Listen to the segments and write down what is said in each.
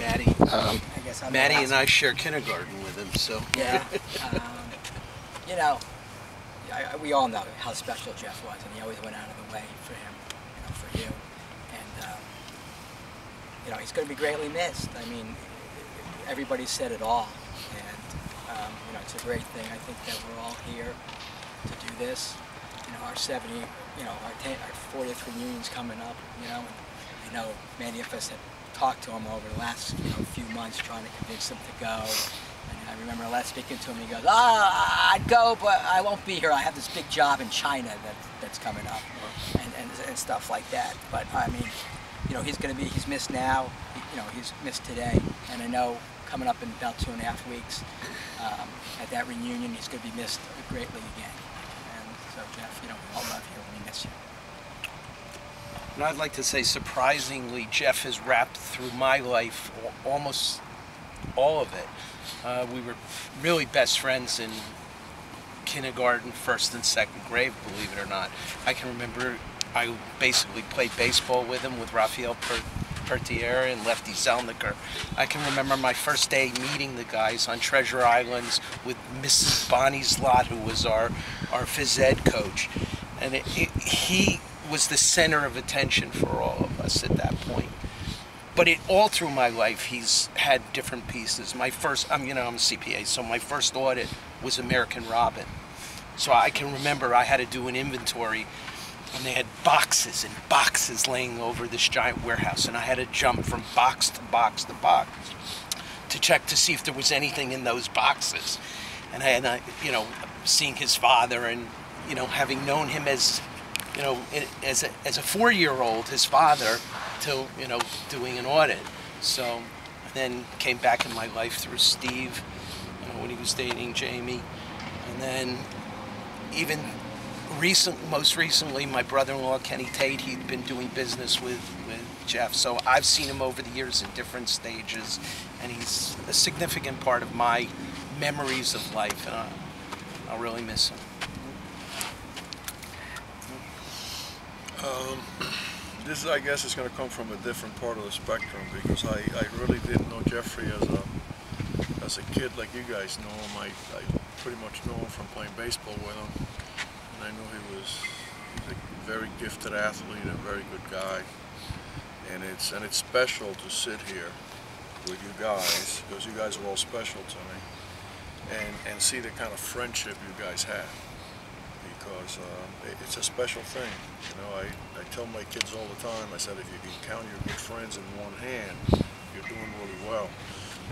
Maddie. I guess I'm Maddie and I share kindergarten with him, so. Yeah. You know, we all know how special Jeff was, and he always went out of the way for him, you know, for you. And, you know, he's going to be greatly missed. I mean, everybody said it all. And, you know, it's a great thing. I think that we're all here to do this. You know, our 70, you know, our 40th reunion's coming up, you know, and I know many of us have talked to him over the last, you know, few months trying to convince him to go. And I remember last speaking to him, he goes, I'd go, but I won't be here. I have this big job in China that's coming up, and stuff like that. But I mean, you know, he's missed now, you know, he's missed today, and I know coming up in about 2.5 weeks at that reunion, he's going to be missed greatly again. And so, Jeff, you know, we all love you and we miss you. And I'd like to say, surprisingly, Jeff has wrapped through my life almost all of it. We were really best friends in kindergarten, first and second grade, believe it or not. I can remember I basically played baseball with him, with Rafael Pertier and Lefty Zelniker. I can remember my first day meeting the guys on Treasure Islands with Mrs. Bonnie Slott, who was our phys ed coach. And he was the center of attention for all of us at that point. But all through my life, he's had different pieces. My first, you know, I'm a CPA, so my first audit was American Robin. So I can remember I had to do an inventory, and they had boxes and boxes laying over this giant warehouse, and I had to jump from box to box to box to check to see if there was anything in those boxes. And you know, seeing his father, and you know, having known him as, you know, as a 4-year-old, his father, till, you know, doing an audit. So then came back in my life through Steve, you know, when he was dating Jamie, and then even most recently, my brother-in-law Kenny Tate, he'd been doing business with Jeff. So I've seen him over the years in different stages, and he's a significant part of my memories of life, and I'll really miss him. This, I guess, is going to come from a different part of the spectrum, because I really didn't know Jeffrey as a kid like you guys know him. I pretty much know him from playing baseball with him, and I knew he's a very gifted athlete, a very good guy, and it's special to sit here with you guys, because you guys are all special to me, and see the kind of friendship you guys have. Because it's a special thing. You know, I tell my kids all the time, I said, if you can count your good friends in one hand, you're doing really well.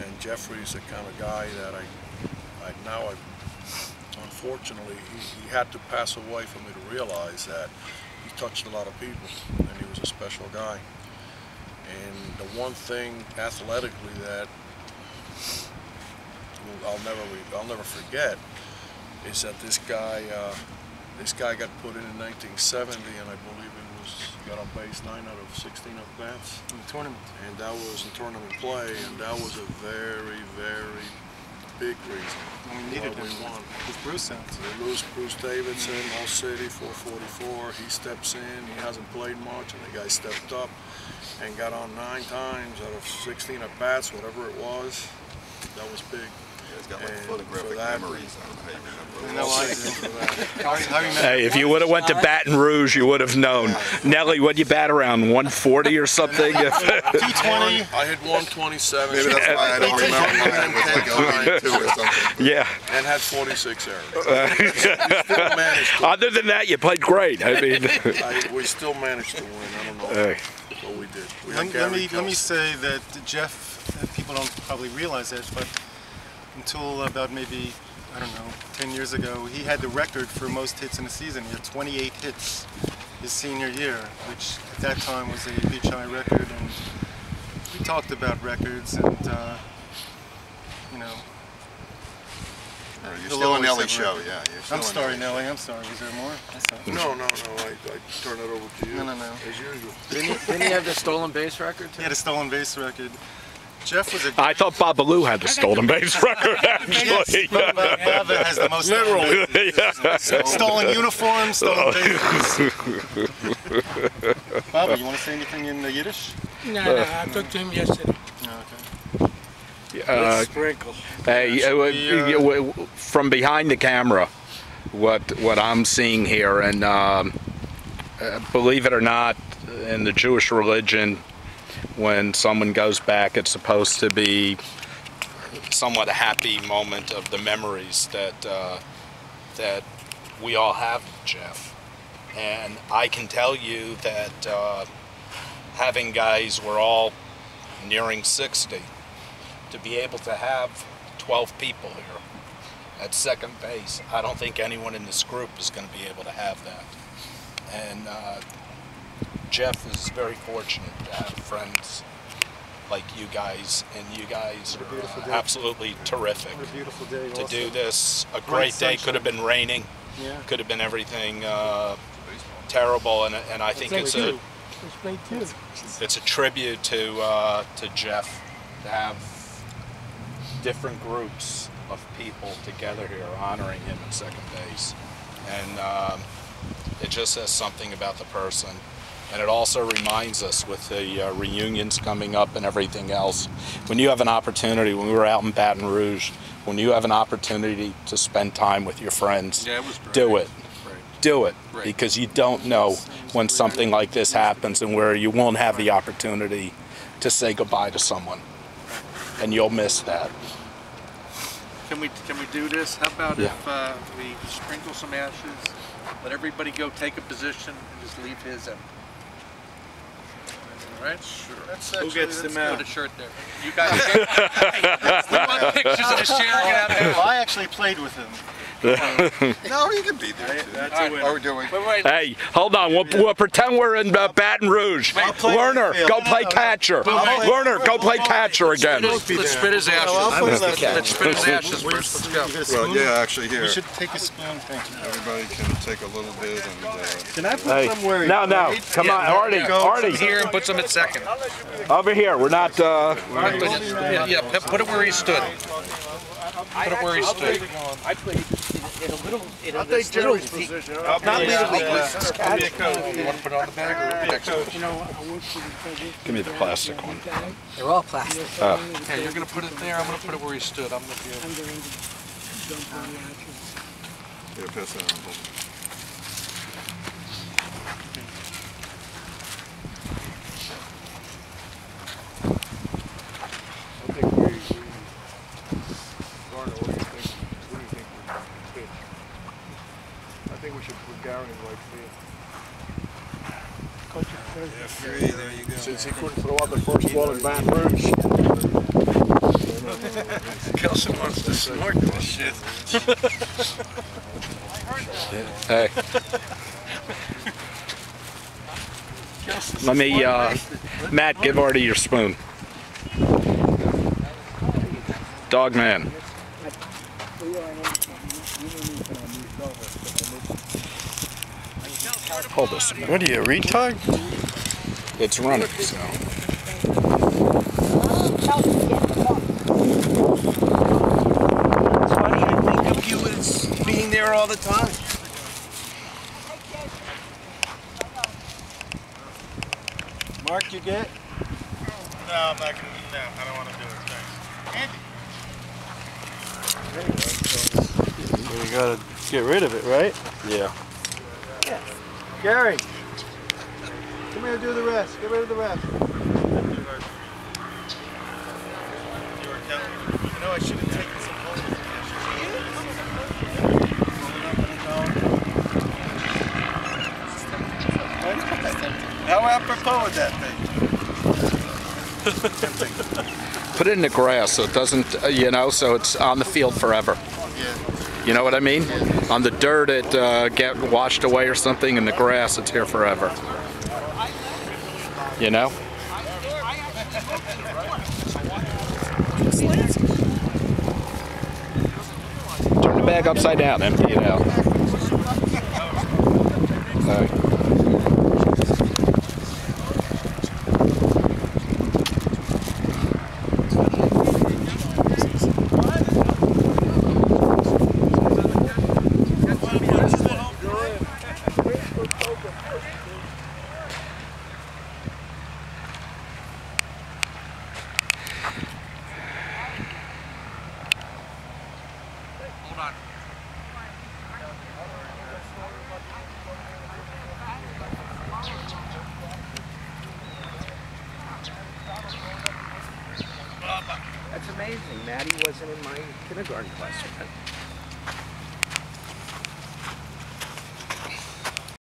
And Jeffrey's the kind of guy that unfortunately, he had to pass away for me to realize that he touched a lot of people, and he was a special guy. And the one thing athletically that I'll never forget is that this guy got put in 1970, and I believe got on base 9 out of 16 at bats in the tournament. And that was in tournament play, and that was a very, very big reason we needed why we won. With Bruce out. We lose Bruce Davidson, All City, 444. He steps in. He hasn't played much, and the guy stepped up and got on 9 times out of 16 at bats, whatever it was. That was big. It's got like photographic memories. Hey, if you would have went to Baton Rouge, you would have known. Nelly, what you bat around, 140 or something? 220. I hit 127. Maybe that's why I don't remember mine. It was like 0.2 or something. Yeah. And had 46 errors. Still managed to Other than that, you played great. I mean, we still managed to win. I don't know what we did. Let me say that Jeff, people don't probably realize it, but until about maybe, I don't know, 10 years ago, he had the record for most hits in a season. He had 28 hits his senior year, which at that time was a beach high record. And we talked about records, and you know. You're still on Nelly's show, yeah. I'm sorry, Nelly. I'm sorry. Was there more? No. I turn it over to you. No. As usual. Didn't he have the stolen base record too? He had a stolen base record. Jeff was a... I thought Babalu had the stolen base record, actually. Yes, Baba has the most stolen bases. Stolen uniforms, stolen bases. Baba, you want to say anything in Yiddish? No, I talked to him yesterday. Oh, okay. Hey, from behind the camera, what I'm seeing here, and believe it or not, in the Jewish religion, when someone goes back, it's supposed to be somewhat a happy moment of the memories that that we all have with Jeff. And I can tell you that having guys, we're all nearing 60, to be able to have 12 people here at second base, I don't think anyone in this group is going to be able to have that. And Jeff is very fortunate to have friends like you guys, and you guys are absolutely terrific. What a beautiful day. To also. do this, a great day, could have been raining, Yeah. could have been everything terrible, and I think it's a tribute to Jeff to have different groups of people together here honoring him at second base, and it just says something about the person. And it also reminds us, with the reunions coming up and everything else, when you have an opportunity, when we were out in Baton Rouge, when you have an opportunity to spend time with your friends, do it. Do it, because you don't know when something like this happens and where you won't have the opportunity to say goodbye to someone, and you'll miss that. Can we do this? How about if we sprinkle some ashes, let everybody go take a position, and just leave his empty? All right? Sure. Who gets the man? Put a shirt there. You guys. We want pictures of the sharing it out there. I actually played with him. No, you can be there too. That's a win. Are we doing? Hey, hold on. We'll pretend we're in Baton Rouge. Werner, go play catcher. Werner, go play catcher again. Let's spit his ashes. Let's spit his ashes first. Let's go. Well, yeah, actually here. You should take a spoon, thank you. Everybody can take a little bit and. Can I put somewhere? No, come on, Artie. Here and put some at second. Over here. We're not. Yeah, put it where he stood. Put it where he stood. I played in a little, I'll take Jerry's position. Not Little League. You want to put it on the bag or next to it? Give me the plastic one. They're all plastic. Okay, you're going to put it there. I'm going to put it where he stood. I'm with you. Here, pass it on. I think we should put Gary in right field. Yeah, free, there you go. Since he couldn't throw out the first ball in Baton Rouge. Kelson wants to snort this shit. Hey. Let me, Matt, give Artie your spoon. Dog man. Hold this. What are you, a retard? It's running, so. It's funny, I think of you as being there all the time. Mark, you get? No, I'm not gonna. No, I don't want to do it. Thanks. Andy. We gotta get rid of it, right? Yeah. Gary, come here and do the rest. Get rid of the rest. You know, I should have taken some photos. How apropos with that thing? Put it in the grass so it doesn't, so it's on the field forever. Yeah. You know what I mean? On the dirt, it get washed away or something. In the grass, it's here forever. You know? Turn the bag upside down, empty it out. and Maddie wasn't in my kindergarten class.